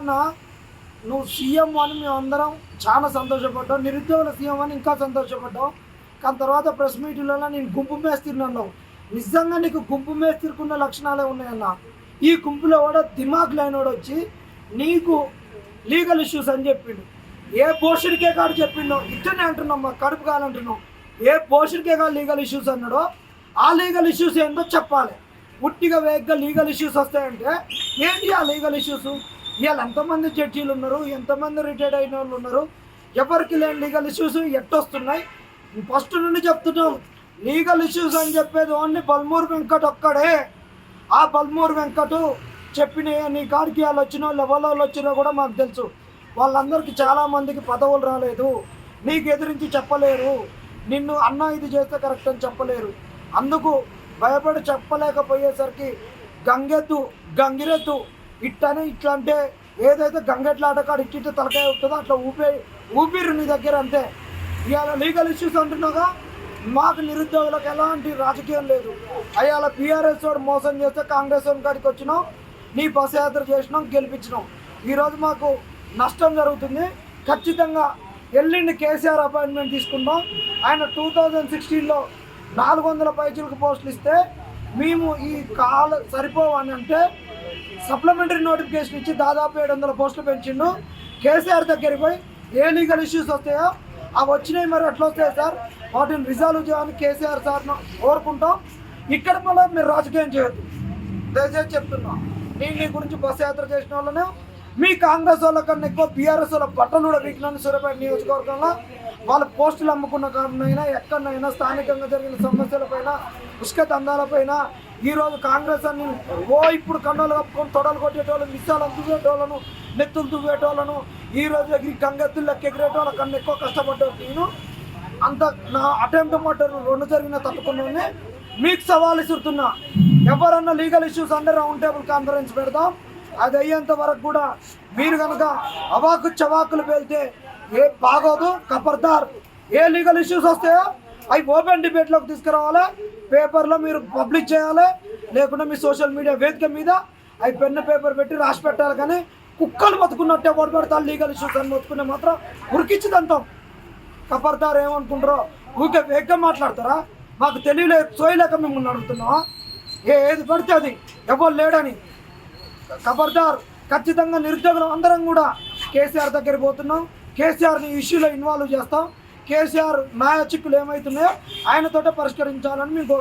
అన్న నువ్వు సీఎం అని మేమందరం చాలా సంతోషపడ్డాం, నిరుద్యోగుల సీఎం అని ఇంకా సంతోషపడ్డాం. కానీ తర్వాత ప్రెస్ మీటింగ్లలో నేను గుంపు మేస్తిరినన్నావు. నిజంగా నీకు గుంపు మేస్తిరుకున్న లక్షణాలే ఉన్నాయన్న. ఈ గుంపులో కూడా దిమాగ్ లేనివాడు వచ్చి నీకు లీగల్ ఇష్యూస్ అని చెప్పిండు. ఏ పోషడికే కాదు చెప్పిండో ఇట్టనే అంటున్నాం, మా కడుపు కాలంటున్నాం. ఏ పోషడికే కాదు లీగల్ ఇష్యూస్ అన్నాడో ఆ లీగల్ ఇష్యూస్ ఏంటో చెప్పాలి. పుట్టిగా వేగ్గా లీగల్ ఇష్యూస్ వస్తాయంటే ఏంటి ఆ లీగల్ ఇష్యూస్? ఇవాళ ఎంతమంది జడ్జీలు ఉన్నారు, ఎంతమంది రిటైర్డ్ అయిన వాళ్ళు ఉన్నారు, ఎవరికి లేని లీగల్ ఇష్యూస్ ఎట్టొస్తున్నాయి? ఫస్ట్ నుండి చెప్తున్నాం, లీగల్ ఇష్యూస్ అని చెప్పేది ఓన్లీ బల్మూరు వెంకట్ ఒక్కడే. ఆ బల్మూరు వెంకట్ చెప్పిన నీ కాడికి వాళ్ళు వచ్చినా లెవెల్ వాళ్ళు వచ్చినా కూడా మాకు తెలుసు. వాళ్ళందరికీ చాలామందికి పదవులు రాలేదు, నీకు ఎదిరించి చెప్పలేరు, నిన్ను అన్న ఇది చేస్తే కరెక్ట్ అని చెప్పలేరు. అందుకు భయపడి చెప్పలేకపోయేసరికి గంగెద్దు గంగిరెద్దు ఇట్టని ఇట్లా అంటే ఏదైతే గంగెట్ల ఆటకాడు ఇట్టిట్టు తలకాయ ఉంటుందో అట్లా ఊపిరి నీ దగ్గర అంతే. ఇవాళ లీగల్ ఇష్యూస్ అంటున్నాగా, మాకు నిరుద్యోగులకు ఎలాంటి రాజకీయం లేదు. అయ్యాల బీఆర్ఎస్ వాడు మోసం చేస్తే కాంగ్రెస్ వాడి కాడికి వచ్చినాం, నీ బస్ యాత్ర చేసినాం, గెలిపించినాం. ఈరోజు మాకు నష్టం జరుగుతుంది. ఖచ్చితంగా ఎల్లుండి కేసీఆర్ అపాయింట్మెంట్ తీసుకుంటాం. ఆయన 2016లో 400 పైచీలకు పోస్టులు ఇస్తే మేము ఈ సరిపోవని అంటే సప్లిమెంటరీ నోటిఫికేషన్ ఇచ్చి దాదాపు 700 పోస్టులు పెంచిండు. కేసీఆర్ దగ్గరికి పోయి ఏ లీగల్ ఇష్యూస్ వస్తాయో అవి వచ్చినాయి, మరి ఎట్లా వస్తాయి సార్, వాటిని రిజాల్వ్ చేయాలని కేసీఆర్ సార్ను కోరుకుంటాం. ఇక్కడ మళ్ళీ మీరు రాజకీయం చేయొద్దు, దయచేసి చెప్తున్నా. నేను నీ గురించి బస్ యాత్ర చేసిన వాళ్ళనే మీ కాంగ్రెస్ వాళ్ళ కన్నా ఎక్కువ బీఆర్ఎస్ వాళ్ళ బట్టలు కూడా వీకినాను. సూర్యాపేట నియోజకవర్గంలో వాళ్ళ పోస్టులు అమ్ముకున్న కారణమైనా ఎక్కడైనా స్థానికంగా జరిగిన సమస్యలపైన, ఉసుక దందాలపైన ఈరోజు కాంగ్రెస్ అని ఇప్పుడు కన్నులు కప్పుకొని తొడలు కొట్టేటోళ్ళు, మిస్సాలు దువ్వేటోళ్ళను, నెత్తులు దువ్వేటోళ్ళను, ఈరోజు గంగెత్తులు లెక్క ఎగిరేటోళ్ళ కన్నా ఎక్కువ కష్టపడ్డారు. నేను అంత నా అటెంప్ట్ మర్డర్ 2 జరిగిన తట్టుకున్నానే మీకు సవాల్ ఇస్తున్నా. ఎవరన్నా legal issues under round table conference పెడదాం. అది అయ్యేంత వరకు కూడా మీరు కనుక అవాకు చవాకులు వెళ్తే ఏ బాగోదు. ఖబర్దార్, ఏ లీగల్ ఇష్యూస్ వస్తాయో అవి ఓపెన్ డిబేట్లోకి తీసుకురావాలి, పేపర్లో మీరు పబ్లిష్ చేయాలి, లేకుండా మీ సోషల్ మీడియా వేదిక మీద అవి పెన్ను పేపర్ పెట్టి రాసి పెట్టాలి. కానీ కుక్కలు బతుకున్నట్టే ఓడిపెడతారు లీగల్ ఇష్యూస్ అని బతుకునే మాత్రం ఉరికిచ్చిదంతాం. ఖబర్దార్, ఏమనుకుంటారో ఊరికే వేగంగా మాట్లాడతారా? మాకు తెలియలేదు, సోయలేక మిమ్మల్ని అడుగుతున్నావా? ఏది పడితే అది ఎవరు లేడని. ఖబర్దార్, ఖచ్చితంగా నిరుద్యోగులు అందరం కూడా కేసీఆర్ దగ్గర పోతున్నాం. కేసీఆర్ని ఇష్యూలో ఇన్వాల్వ్ చేస్తాం. కేసీఆర్ న్యాయ చిక్కులు ఏమవుతున్నాయో ఆయనతోటే పరిష్కరించాలని మేము